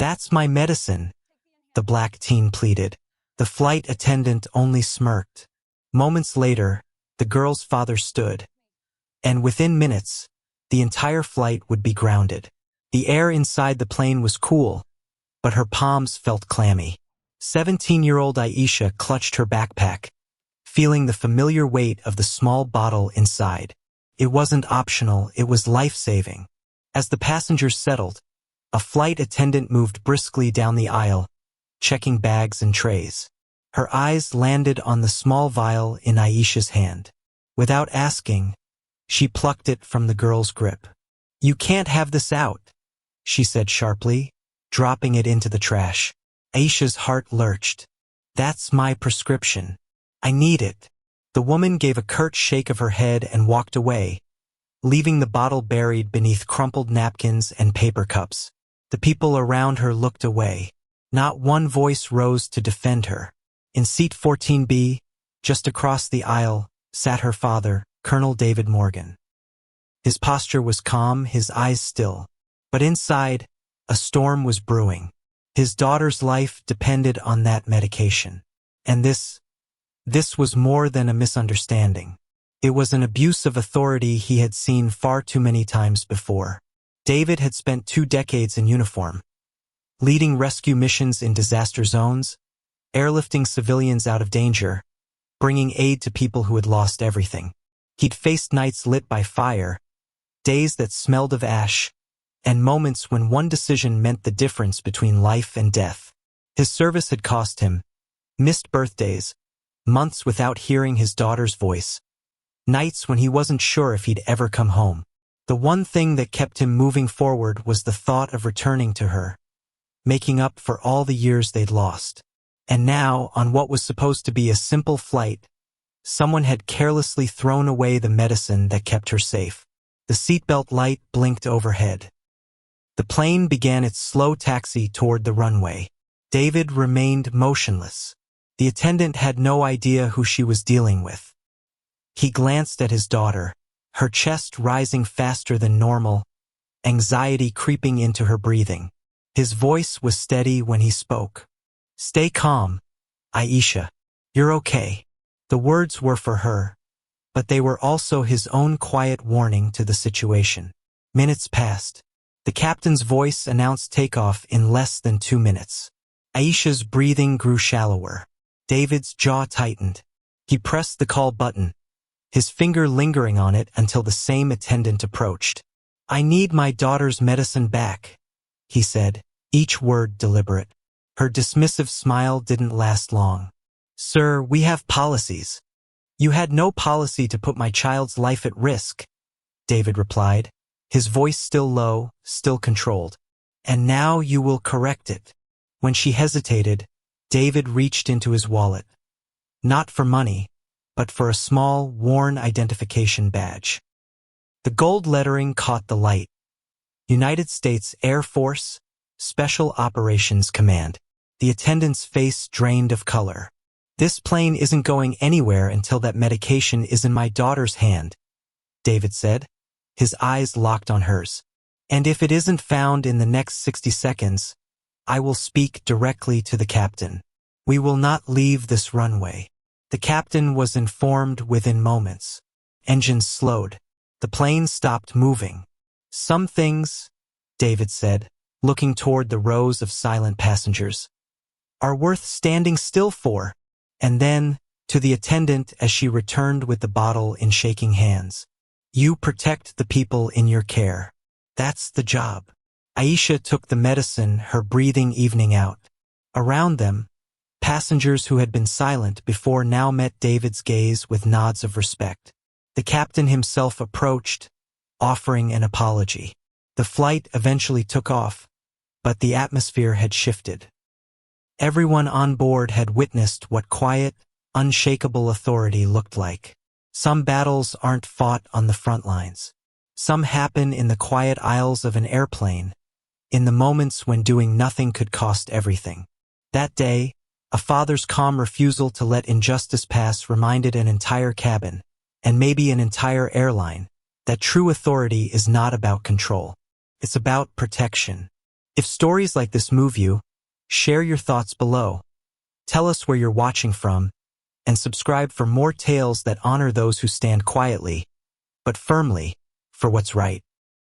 "That's my medicine," the black teen pleaded. The flight attendant only smirked. Moments later, the girl's father stood, and within minutes, the entire flight would be grounded. The air inside the plane was cool, but her palms felt clammy. 17-year-old Aisha clutched her backpack, feeling the familiar weight of the small bottle inside. It wasn't optional, it was life-saving. As the passengers settled, a flight attendant moved briskly down the aisle, checking bags and trays. Her eyes landed on the small vial in Aisha's hand. Without asking, she plucked it from the girl's grip. "You can't have this out," she said sharply, dropping it into the trash. Aisha's heart lurched. "That's my prescription. I need it." The woman gave a curt shake of her head and walked away, leaving the bottle buried beneath crumpled napkins and paper cups. The people around her looked away. Not one voice rose to defend her. In seat 14B, just across the aisle, sat her father, Colonel David Morgan. His posture was calm, his eyes still. But inside, a storm was brewing. His daughter's life depended on that medication. And this was more than a misunderstanding. It was an abuse of authority he had seen far too many times before. David had spent 2 decades in uniform, leading rescue missions in disaster zones, airlifting civilians out of danger, bringing aid to people who had lost everything. He'd faced nights lit by fire, days that smelled of ash, and moments when one decision meant the difference between life and death. His service had cost him missed birthdays, months without hearing his daughter's voice, nights when he wasn't sure if he'd ever come home. The one thing that kept him moving forward was the thought of returning to her, making up for all the years they'd lost. And now, on what was supposed to be a simple flight, someone had carelessly thrown away the medicine that kept her safe. The seatbelt light blinked overhead. The plane began its slow taxi toward the runway. David remained motionless. The attendant had no idea who she was dealing with. He glanced at his daughter, her chest rising faster than normal, anxiety creeping into her breathing. His voice was steady when he spoke. "Stay calm, Aisha. You're okay." The words were for her, but they were also his own quiet warning to the situation. Minutes passed. The captain's voice announced takeoff in less than 2 minutes. Aisha's breathing grew shallower. David's jaw tightened. He pressed the call button, his finger lingering on it until the same attendant approached. "I need my daughter's medicine back," he said, each word deliberate. Her dismissive smile didn't last long. "Sir, we have policies." "You had no policy to put my child's life at risk," David replied, his voice still low, still controlled. "And now you will correct it." When she hesitated, David reached into his wallet. Not for money, but for a small, worn identification badge. The gold lettering caught the light. United States Air Force, Special Operations Command. The attendant's face drained of color. "This plane isn't going anywhere until that medication is in my daughter's hand," David said, his eyes locked on hers. "And if it isn't found in the next 60 seconds, I will speak directly to the captain. We will not leave this runway." The captain was informed within moments. Engines slowed. The plane stopped moving. "Some things," David said, looking toward the rows of silent passengers, "are worth standing still for." And then, to the attendant as she returned with the bottle in shaking hands, "You protect the people in your care. That's the job." Aisha took the medicine, her breathing evening out. Around them, passengers who had been silent before now met David's gaze with nods of respect. The captain himself approached, offering an apology. The flight eventually took off, but the atmosphere had shifted. Everyone on board had witnessed what quiet, unshakable authority looked like. Some battles aren't fought on the front lines. Some happen in the quiet aisles of an airplane, in the moments when doing nothing could cost everything. That day, a father's calm refusal to let injustice pass reminded an entire cabin, and maybe an entire airline, that true authority is not about control. It's about protection. If stories like this move you, share your thoughts below. Tell us where you're watching from, and subscribe for more tales that honor those who stand quietly, but firmly, for what's right.